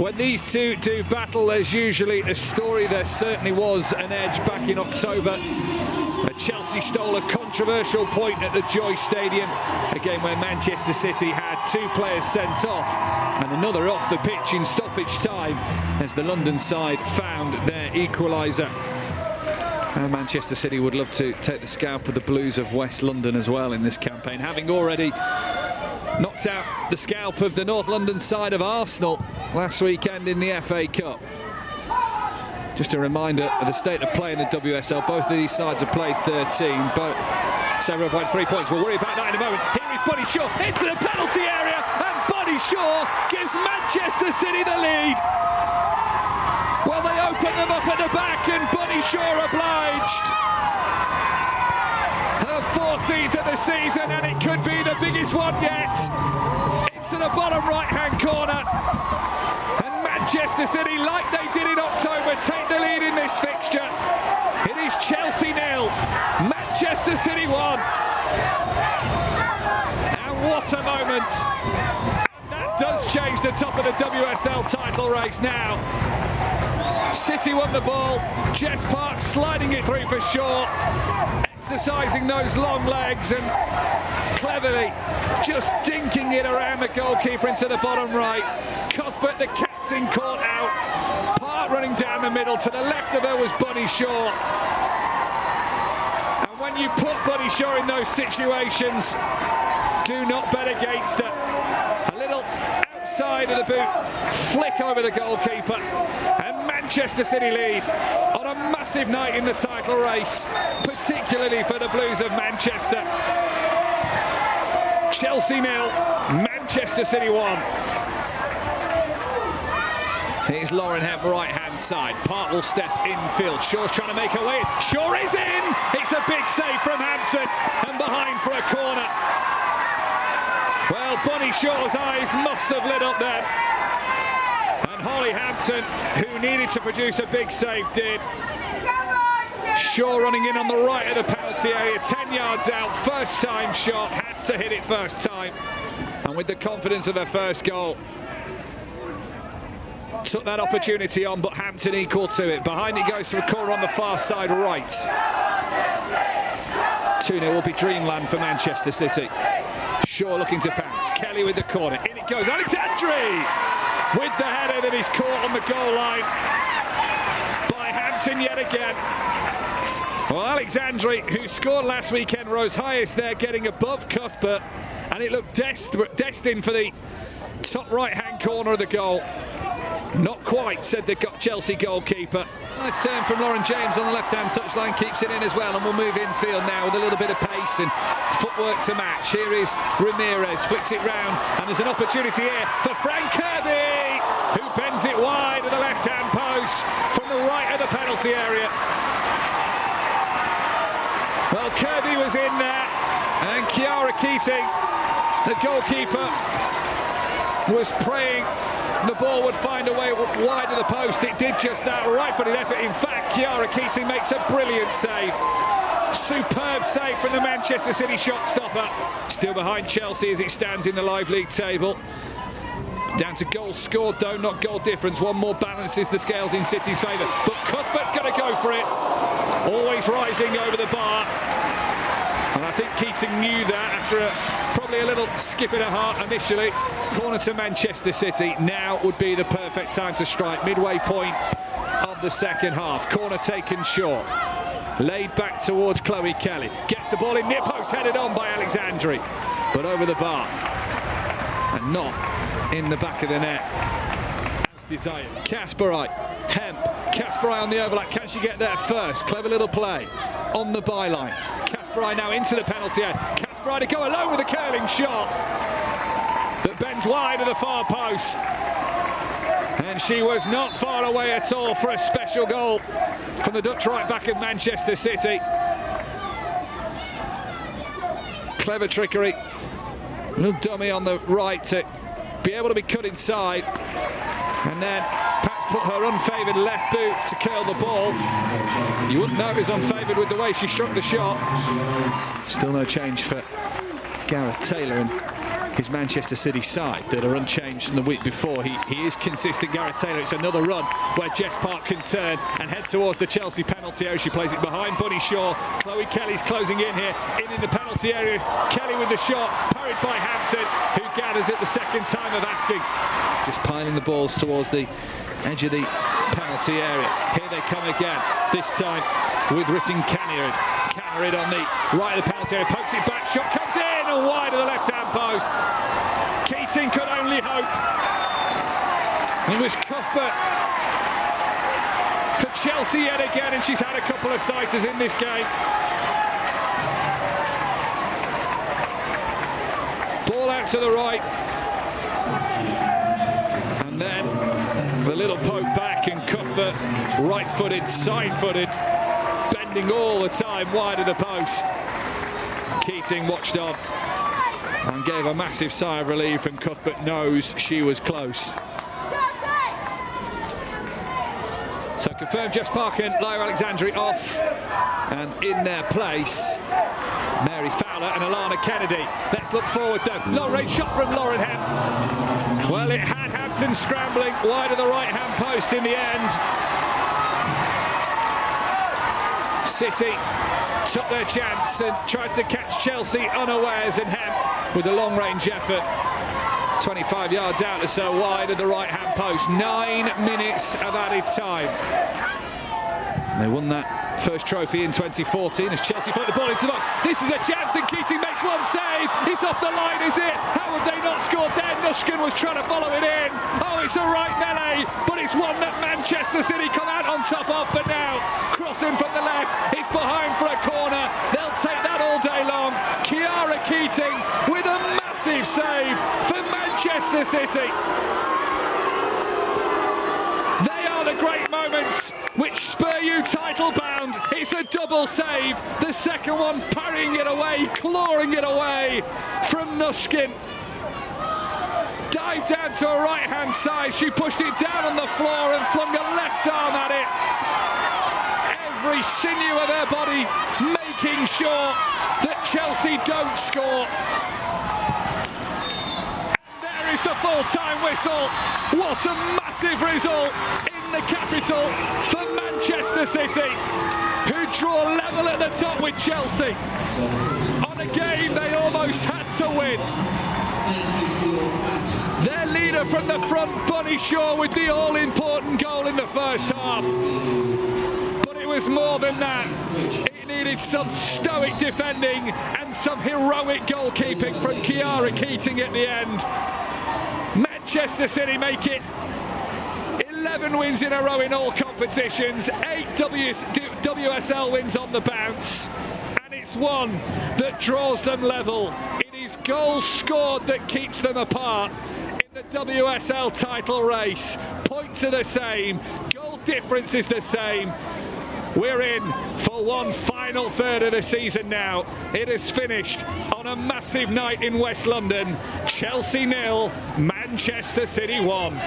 When these two do battle, there's usually a story. There certainly was an edge back in October. Chelsea stole a controversial point at the Joy Stadium, a game where Manchester City had 2 players sent off and another off the pitch in stoppage time as the London side found their equaliser. Manchester City would love to take the scalp of the Blues of West London as well in this campaign, having already knocked out the scalp of the North London side of Arsenal last weekend in the FA Cup. Just a reminder of the state of play in the WSL. Both of these sides have played 13. Both several by 3 points. We'll worry about that in a moment. Here is Bunny Shaw into the penalty area, and Bunny Shaw gives Manchester City the lead. Well, they open them up at the back, and Bunny Shaw obliged. Her 14th of the season, and it could be the biggest one yet. Into the bottom right-hand corner. Manchester City, like they did in October, take the lead in this fixture. It is Chelsea 0, Manchester City 1. And what a moment. And that does change the top of the WSL title race now. City won the ball, Jess Park sliding it through for Shaw, exercising those long legs and cleverly just dinking it around the goalkeeper into the bottom right. Cuthbert, the captain, caught out. Park running down the middle. To the left of her was Bunny Shaw. And when you put Bunny Shaw in those situations, do not bet against her. A little outside of the boot flick over the goalkeeper, and Manchester City lead on a massive night in the title race, particularly for the Blues of Manchester. Chelsea 0, Manchester City 1. Here's Lauren Hemp, right-hand side. Park will step infield. Shaw's trying to make her way in. Shaw is in! It's a big save from Hampton, and behind for a corner. Well, Bunny Shaw's eyes must have lit up then. And Holly Hampton, who needed to produce a big save, did. Shaw running in on the right of the penalty area, 10 yards out, first time shot, had to hit it first time. And with the confidence of her first goal, took that opportunity on, but Hampton equal to it. Behind it goes for a corner on the far side right. 2-0 will be dreamland for Manchester City. Shaw looking to pounce. Kelly with the corner. In it goes. Alexandri with the header that is caught on the goal line by Hampton yet again. Well, Alexandri, who scored last weekend, rose highest there, getting above Cuthbert, and it looked destined for the top right-hand corner of the goal. Not quite, said the Chelsea goalkeeper. Nice turn from Lauren James on the left-hand touchline, keeps it in as well, and we'll move infield now with a little bit of pace and footwork to match. Here is Ramirez, flicks it round, and there's an opportunity here for Frank Kirby, who bends it wide at the left-hand post from the right of the penalty area. Well, Kirby was in there, and Chiara Keating, the goalkeeper, was praying the ball would find a way wide of the post. It did just that, right-footed effort. In fact, Chiara Keating makes a brilliant save. Superb save from the Manchester City shot stopper. Still behind Chelsea as it stands in the Live League table. It's down to goals scored though, not goal difference. One more balances the scales in City's favour. But Cuthbert's going to go for it. Always rising over the bar. And I think Keating knew that after probably a little skip in her heart initially. Corner to Manchester City. Now would be the perfect time to strike. Midway point of the second half. Corner taken short. Laid back towards Chloe Kelly. Gets the ball in near post, headed on by Alexandri. But over the bar. And not in the back of the net as desired. Kasperaj, Hemp. Kasperaj on the overlap. Can she get there first? Clever little play on the byline. Kasperaj now into the penalty area. Kasperaj to go alone with a curling shot that bends wide of the far post. And she was not far away at all for a special goal from the Dutch right back of Manchester City. Clever trickery. A little dummy on the right to be able to be cut inside. And then perhaps put her unfavoured left boot to curl the ball. You wouldn't know it was unfavoured with the way she struck the shot. Still no change for Gareth Taylor. And his Manchester City side that are unchanged from the week before. He is consistent, Gareth Taylor. It's another run where Jess Park can turn and head towards the Chelsea penalty area. She plays it behind Bunny Shaw. Chloe Kelly's closing in here, in the penalty area. Kelly with the shot, parried by Hampton, who gathers it the second time of asking. Just piling the balls towards the edge of the penalty area. Here they come again, this time with Ritten Caniard. Caniard on the right of the penalty area, pokes it back, shot comes in and wide of the left-hand post. Keating could only hope. It was Cuthbert for Chelsea yet again, and she's had a couple of sighters in this game. Ball out to the right. And then the little poke back, and Cuthbert, right-footed, side-footed, bending all the time wide of the post. Keating watched on and gave a massive sigh of relief, and Cuthbert knows she was close. So confirmed, Jess Park and Lyra Alexandri off, and in their place Mary Fowler and Alana Kennedy. Let's look forward though. Long-range shot from Lauren Hemp. Well, it had Hampton scrambling wide of the right-hand post in the end. City took their chance and tried to catch Chelsea unawares, and Hemp with a long-range effort. 25 yards out or so wide of the right-hand post. 9 minutes of added time. And they won that first trophy in 2014 as Chelsea put the ball into the box. This is a chance, and Keating makes one save. It's off the line, is it? How have they not scored there? Nushkin was trying to follow it in. Oh, it's a right melee, but it's one that Manchester City come out on top of. But now, crossing from the left, it's behind for a corner. They'll take that all day long. Kiara Keating with a massive save for Manchester City. They are the great moments which spur you title bound. It's a double save. The second one parrying it away, clawing it away from Nushkin. Dived down to her right-hand side. She pushed it down on the floor and flung a left arm at it. Every sinew of her body making sure that Chelsea don't score. There is the full-time whistle. What a massive result in the capital for Manchester City, who draw level at the top with Chelsea on a game they almost had to win. Their leader from the front, Bunny Shaw, with the all-important goal in the first half. But it was more than that. It needed some stoic defending and some heroic goalkeeping from Kiara Keating at the end. Manchester City make it 11 wins in a row in all competitions, 8 WSL wins on the bounce, and it's one that draws them level. It is goals scored that keeps them apart in the WSL title race. Points are the same, goal difference is the same. We're in for one final third of the season now. It has finished on a massive night in West London. Chelsea 0, Manchester City 1.